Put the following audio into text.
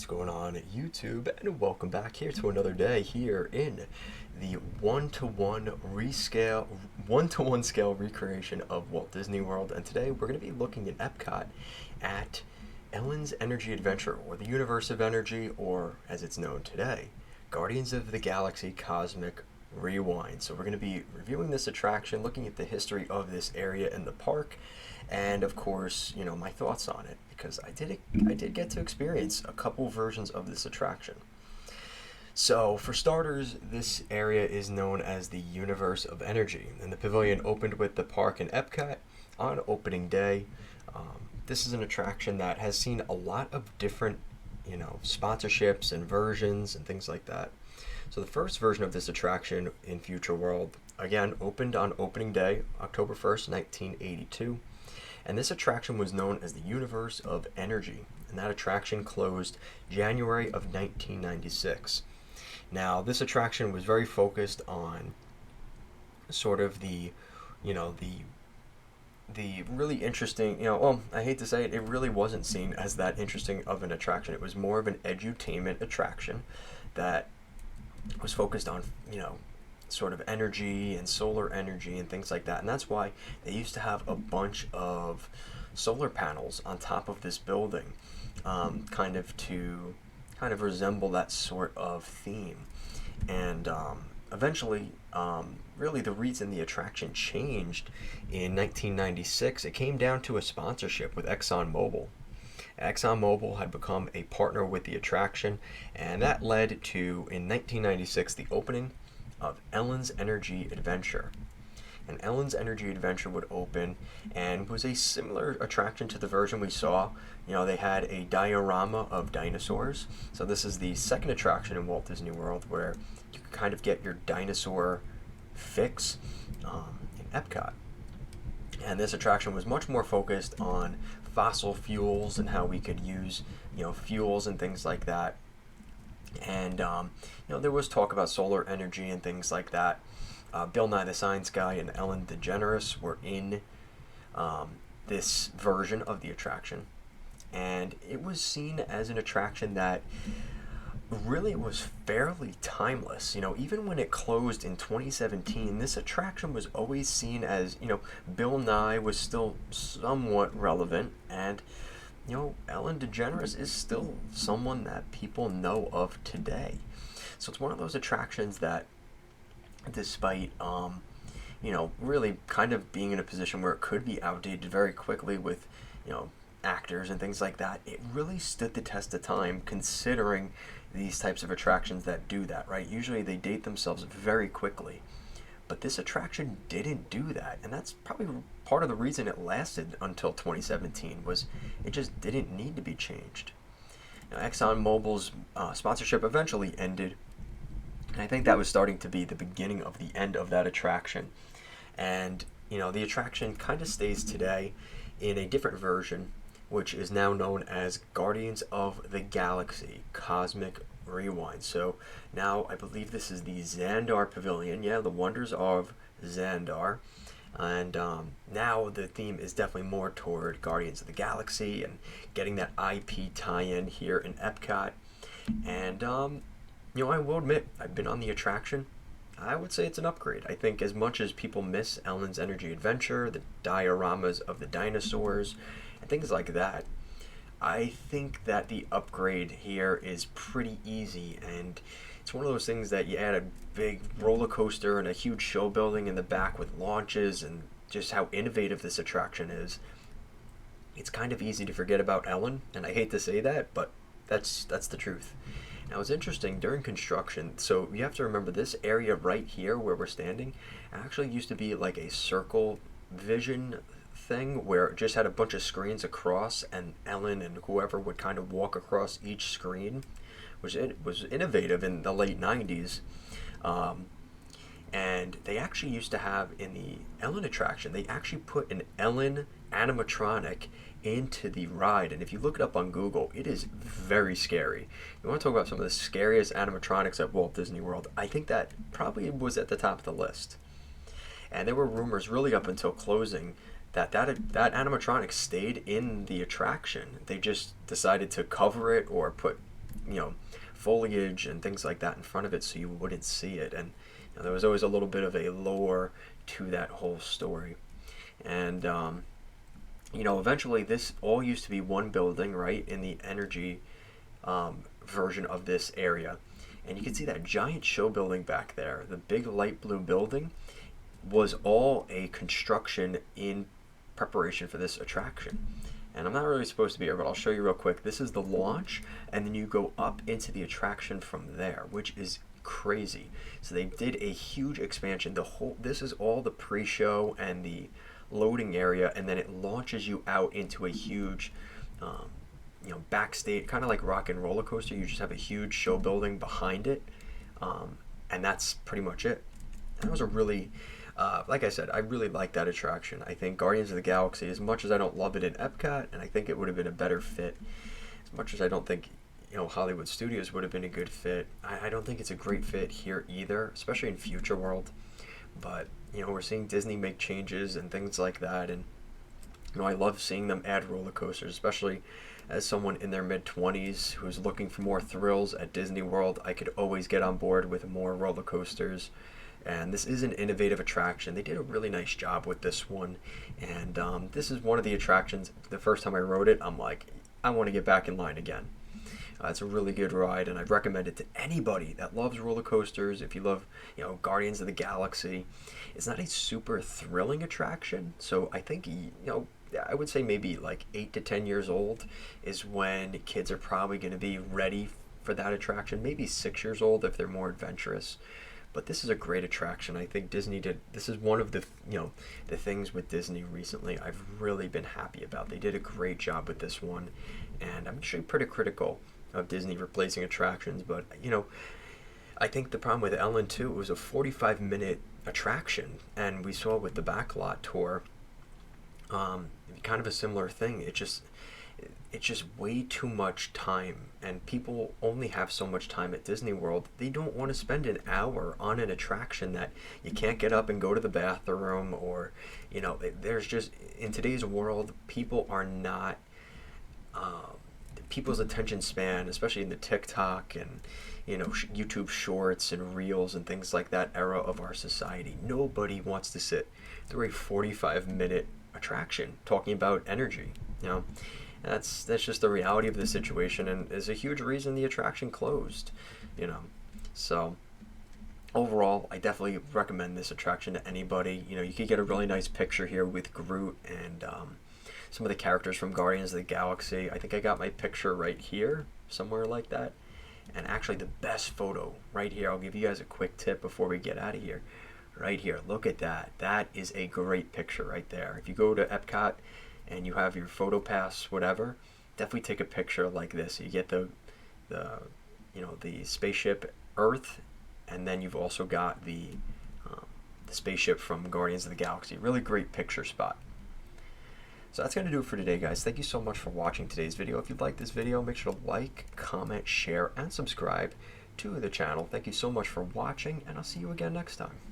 What's going on at YouTube, and welcome back here to another day here in the one-to-one scale recreation of Walt Disney World. And today we're going to be looking at EPCOT at Ellen's Energy Adventure, or the Universe of Energy, or as it's known today, Guardians of the Galaxy Cosmic Rewind. So we're going to be reviewing this attraction, looking at the history of this area in the park, and of course, my thoughts on it, because I did get to experience a couple versions of this attraction. So for starters, this area is known as the Universe of Energy, and the pavilion opened with the park in Epcot on opening day. This is an attraction that has seen a lot of different sponsorships and versions and things like that. So the first version of this attraction in Future World, again, opened on opening day, October 1st, 1982. And this attraction was known as the Universe of Energy, and that attraction closed January of 1996. Now, this attraction was very focused on sort of the really interesting, I hate to say it, it really wasn't seen as that interesting of an attraction. It was more of an edutainment attraction that was focused on, sort of energy and solar energy and things like that. And that's why they used to have a bunch of solar panels on top of this building, kind of resemble that sort of theme. And eventually, really the reason the attraction changed in 1996, it came down to a sponsorship with ExxonMobil. ExxonMobil had become a partner with the attraction, and that led to, in 1996, the opening of Ellen's Energy Adventure. And Ellen's Energy Adventure would open and was a similar attraction to the version we saw. They had a diorama of dinosaurs. So this is the second attraction in Walt Disney World where you could kind of get your dinosaur fix in Epcot. And this attraction was much more focused on fossil fuels and how we could use, fuels and things like that. And there was talk about solar energy and things like that. Bill Nye the Science Guy and Ellen DeGeneres were in this version of the attraction, and it was seen as an attraction that really was fairly timeless. Even when it closed in 2017, this attraction was always seen as, Bill Nye was still somewhat relevant, and Ellen DeGeneres is still someone that people know of today. So it's one of those attractions that, despite, really kind of being in a position where it could be outdated very quickly with, actors and things like that, it really stood the test of time, considering these types of attractions that do that, right? Usually they date themselves very quickly. But this attraction didn't do that, and that's probably part of the reason it lasted until 2017, was it just didn't need to be changed. ExxonMobil's sponsorship eventually ended, and I think that was starting to be the beginning of the end of that attraction. And, the attraction kind of stays today in a different version, which is now known as Guardians of the Galaxy Cosmic Rewind. So now I believe this is the Xandar Pavilion. Yeah, the wonders of Xandar. And now the theme is definitely more toward Guardians of the Galaxy and getting that IP tie-in here in Epcot. And, I will admit, I've been on the attraction. I would say it's an upgrade. I think as much as people miss Ellen's Energy Adventure, the dioramas of the dinosaurs, and things like that, I think that the upgrade here is pretty easy, and it's one of those things that you add a big roller coaster and a huge show building in the back with launches and just how innovative this attraction is. It's kind of easy to forget about Ellen, and I hate to say that, but that's the truth. Now, it's interesting, during construction, so you have to remember this area right here where we're standing actually used to be like a circle vision thing where it just had a bunch of screens across, and Ellen and whoever would kind of walk across each screen, which it was innovative in the late 90s. And they actually used to have, in the Ellen attraction, they actually put an Ellen animatronic into the ride, and if you look it up on Google, it is very scary. You want to talk about some of the scariest animatronics at Walt Disney World, I think that probably was at the top of the list. And there were rumors really up until closing that animatronic stayed in the attraction. They just decided to cover it or put foliage and things like that in front of it, so you wouldn't see it. And there was always a little bit of a lore to that whole story. And eventually this all used to be one building, right, in the energy version of this area. And you can see that giant show building back there, the big light blue building, was all a construction in preparation for this attraction. And I'm not really supposed to be here, but I'll show you real quick. This is the launch, and then you go up into the attraction from there, which is crazy. So they did a huge expansion. This is all the pre-show and the loading area, and then it launches you out into a huge backstage, kind of like Rock and Roller Coaster. You just have a huge show building behind it, and that's pretty much it. And that was a really like I said, I really like that attraction. I think Guardians of the Galaxy, as much as I don't love it in EPCOT, and I think it would have been a better fit, as much as I don't think Hollywood Studios would have been a good fit, I don't think it's a great fit here either, especially in Future World. But we're seeing Disney make changes and things like that, and I love seeing them add roller coasters, especially as someone in their mid-20s who's looking for more thrills at Disney World. I could always get on board with more roller coasters. And this is an innovative attraction. They did a really nice job with this one. And this is one of the attractions, the first time I rode it, I'm like, I want to get back in line again. It's a really good ride, and I'd recommend it to anybody that loves roller coasters. If you love, Guardians of the Galaxy, it's not a super thrilling attraction. So I think, I would say maybe like 8 to 10 years old is when kids are probably going to be ready for that attraction. Maybe 6 years old if they're more adventurous. But this is a great attraction. I think Disney this is one of the the things with Disney recently I've really been happy about. They did a great job with this one, and I'm actually pretty critical of Disney replacing attractions, but I think the problem with Ellen too, it was a 45-minute attraction, and we saw with the backlot tour kind of a similar thing. It's just way too much time, and people only have so much time at Disney World. They don't want to spend an hour on an attraction that you can't get up and go to the bathroom, or there's just, in today's world, people are not people's attention span, especially in the TikTok and YouTube shorts and reels and things like that era of our society. Nobody wants to sit through a 45-minute attraction talking about energy. That's just the reality of the situation, and is a huge reason the attraction closed. So overall, I definitely recommend this attraction to anybody. You could get a really nice picture here with Groot and some of the characters from Guardians of the Galaxy. I think I got my picture right here, somewhere like that. And actually the best photo right here, I'll give you guys a quick tip before we get out of here. Right here, look at that. That is a great picture right there. If you go to EPCOT and you have your photo pass, whatever, definitely take a picture like this. You get the spaceship Earth, and then you've also got the spaceship from Guardians of the Galaxy. Really great picture spot. So that's going to do it for today, guys. Thank you so much for watching today's video. If you liked this video, make sure to like, comment, share, and subscribe to the channel. Thank you so much for watching, and I'll see you again next time.